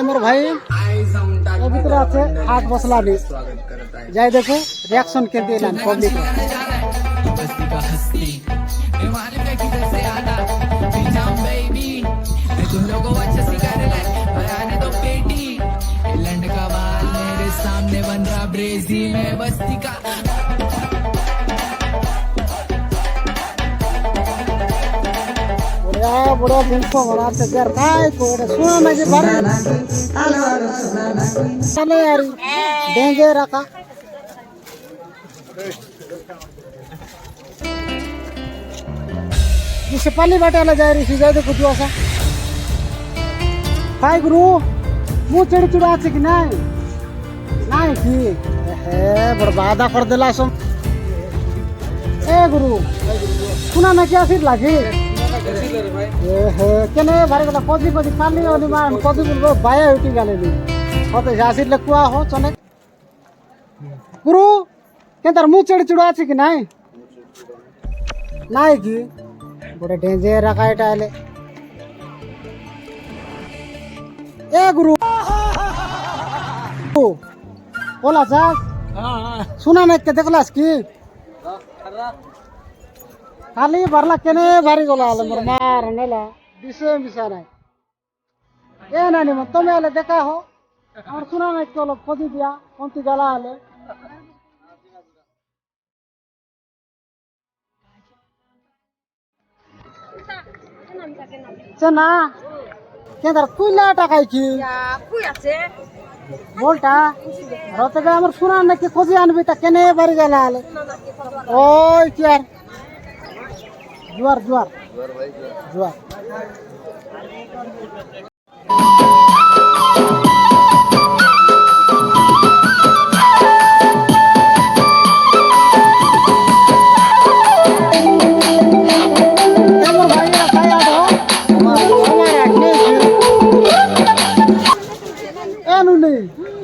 মোর ভাই এর ভিতরে আছে 8 মশলা নিয়ে যাই দেখো রিয়াকশন কে দিলাম পাবলিক सामने बन रहा ब्रेजी में बस्ती का बड़ा बिल्कुल बड़ा से घर काय को सुना ना जी बारे चले यार देंगे रखा जिसे पानी बाटे जा रही सी जाए तो कुछ ऐसा काय गुरु मुंह चढ़ी चुड़ा আছে কি নাই নাই কি হে बर्बादा कर देला सम ए गुरु सुना ना क्या फिर लागे ए हे केने बारे गला कदी कदी पानी ओली मान कदी बोलबो बाया उठी गले नी होते जासिर लकुआ हो चने गुरु के तार मुंह चढ़ी चुड़ा আছে কি নাই নাই কি बड़े डेंजर रखा एटाले ए गुरु बोला जास सुना ना के देखलास की खाली बारला केने बारी गला आले मोर मार नेला दिसे मिसा নাই ए नानी म तुम आले देखा हो और सुना ना के लोग खोदी दिया कोंती गला आले चना কেদার কুইলা টাকাই কি কুই আছে বলটা রতবে আমার শুনা নাকি খোঁজে আনবি তা কেনে বাড়ি গেল আলে ওই কি আর জুয়ার জুয়ার জুয়ার ভাই জুয়ার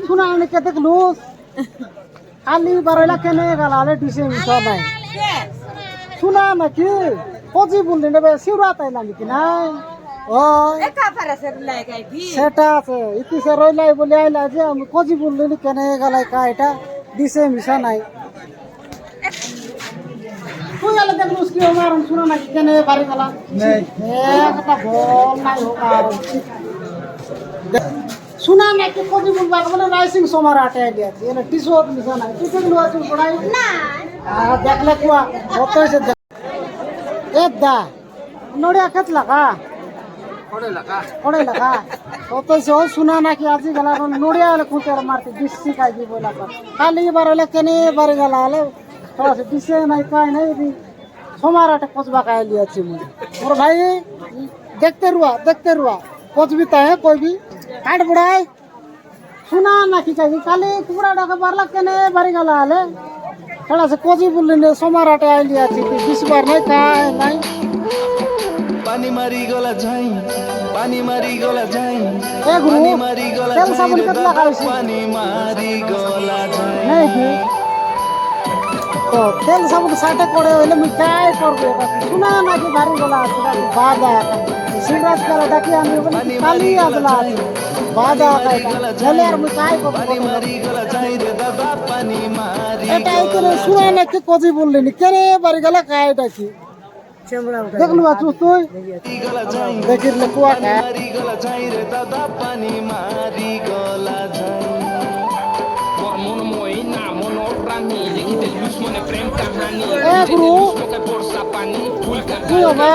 सुना के देख लूस खाली बारला केने गलाले डिसे मिसा নাই सुना ना कि खोजी बोलले নেবে শিউরাত আইলা নাকি নাই ও একা পারে সে লাগাই কি সেটা আছে ইতি সে রইলাই বলে আইলা যে আমি खोजी बोलলে নি কেনে গলাই কা এটা ডিসে মিসা নাই তুই আলে দেখ লুস কি আমার सुना না কেনে বাড়ি গলা নাই একটা বল নাই হোকা सुना ना कि कोदी बोलबा बोले राइसिंग सोमार आटे लिया थी ना टिसोत मिसा ना तू देख लो तू पढ़ाई ना देख ले कुआ होतो से ए दा नोड़िया खत लगा ओड़े लगा होतो से सुना ना कि आजी गला नोड़िया ले कुटेर मारते दिसी काई भी बोला पर खाली बारले केने बार गला ले थोड़ा से दिसे नहीं काई नहीं सोमार आटे कोचबा काई लिया थी मुझे और भाई देखते रुआ कोच भी ता है कोई भी काट बुढ़ाई सुना ना कि कहीं काले कुबड़ा डाका बारला केने बारी गला आले थोड़ा से कोजी बोलने ने सोमाराटे आई लिया थी 20 बार नहीं काय नहीं पानी मारी गला जाई पानी मारी गला जाई ए गुरु पानी मारी गला तेल साबुन कितना खाई पानी मारी गला जाई नहीं की तो तेल साबुन साटे कोड़े होले मैं काय करबो सुना ना कि बारी गला आछे बादा शिवराज कला डाकी आनी बोली काली आजला बादा काय चले यार मैं काय को पानी मारी गला जाई रे दादा पानी मारी এটা করে শুনা না কি কোজি বললি নি কেনে বাড়ি গলা काय ডাকি চেমড়া দেখ লু আছু তুই गला जाई দেখির লে কুয়া কা मारी गला जाई रे दादा पानी मारी गला जाई মন মই না মন প্রাণী লিখিতে দুশ্মনে প্রেম কাহিনী এ গুরু তোকে বর্ষা পানি ফুল কা কি হবে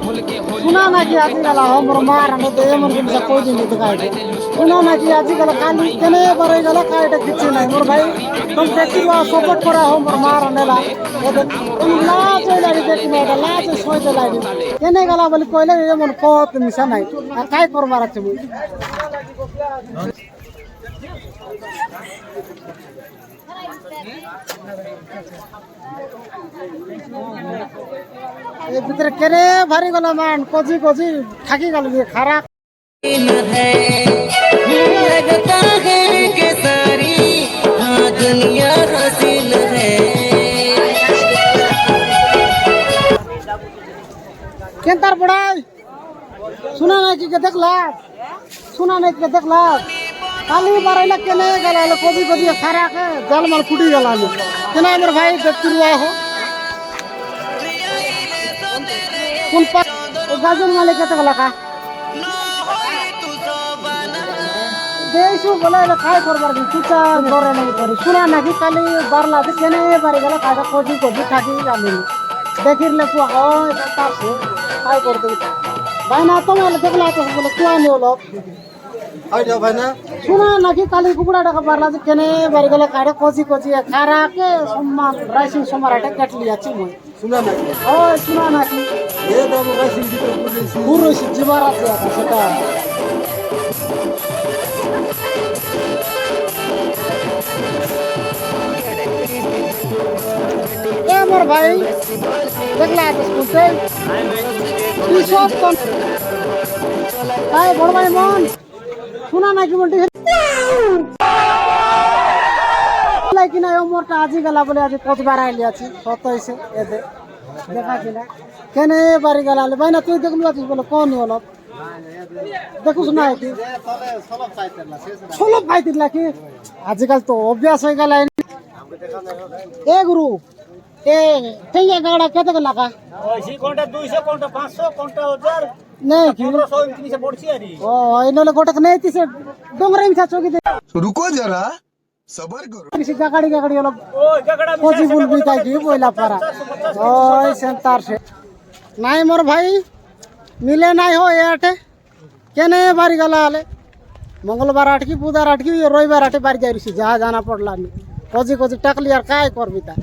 ভুলকে सुना ना कि आज गला हमर मार ने दे मन के कोई दिन दिखाई सुना ना कि आज गला काली केने बरे गला कायटा किछ नहीं मोर भाई तुम देखि वा सपोर्ट करा हमर मार नेला तुम लाज लाड़ी देखि मेडा लाज सोय दे लाड़ी केने गला बोली कोइले ये मन कोत मिसा नहीं काय करबार আছে मुई ये भीतर केरे भारी गला मान कोजी कोजी थाकी गल ये खारा लगता है कि सारी हाँ दुनिया हसीन है केंतार पड़ाई सुना ना कि देखला শোনা নাই কে দেখলা কালি বারাইলা কেনে গেল কবি কবি খারাকে জালমাল ফুটি গেল আমি কেন আমার ভাই দেখতে রুয়া হো কোন পা গাজন মালিক কত লাগা দেইছো বলে খাই করবার কি চুচা করে নাই করে শোনা নাকি কালি বারলা কেনে বাড়ি গেল কাটা কবি কবি থাকি আমি দেখিরলে কুয়া হয় তারছে খাই করতে ভাই না তোমার দেখলা তো বলে কুয়া নিও লোক আইডিয়া ভাই না শোনা নাকি কালি কুকুড়া টাকা পারলা যে কেনে বাড়ি গেলে কাটে কচি কচি খারাকে সম্মান রাইসিং সমার এটা কাটলি আছে মই শুনা নাকি ও শোনা নাকি এ দাম রাইসিং দিতে বলেছি পুরো জিবার আছে সেটা এ আমার ভাই দেখলা তো শুনতে কি সব কোন আই বড় ভাই মন শোনা নাকি বলতে কি না ওমরটা আজি গেলা বলে আজ কতবার আইলি আছি কত হয়েছে এতে দেখা কি না কেনে বাড়ি গেলা ভাই না তুই দেখলু আছিস বলে কোন হলো দেখুস না কি সলভ পাইতিলা কি আজকাল তো অভ্যাস হয়ে গেল এ গুরু এ ঠেঙ্গা গাড়া কেতে লাগা ওই কোনটা 200 কোনটা 500 কোনটা 1000 নেই কি 1500 জিনিস পড়ছি আরে ও এই নলে গোটাক নেই তিসে ডোংরে মিছা চকি দে रुको जरा सबर करो তিসে গাড়ি গাড়ি হলো ওই জায়গাটা কোজি বুলবি তাই কি বইলা পারা ওই সেন্টার সে নাই মোর ভাই মিলে নাই হো এটে কেনে বাড়ি গেলা হলে মঙ্গলবার আটকি বুধবার আটকি রবিবার আটে বাড়ি যাইছি যা জানা পড়লা কোজি কোজি টাকলি আর কাই করবি তা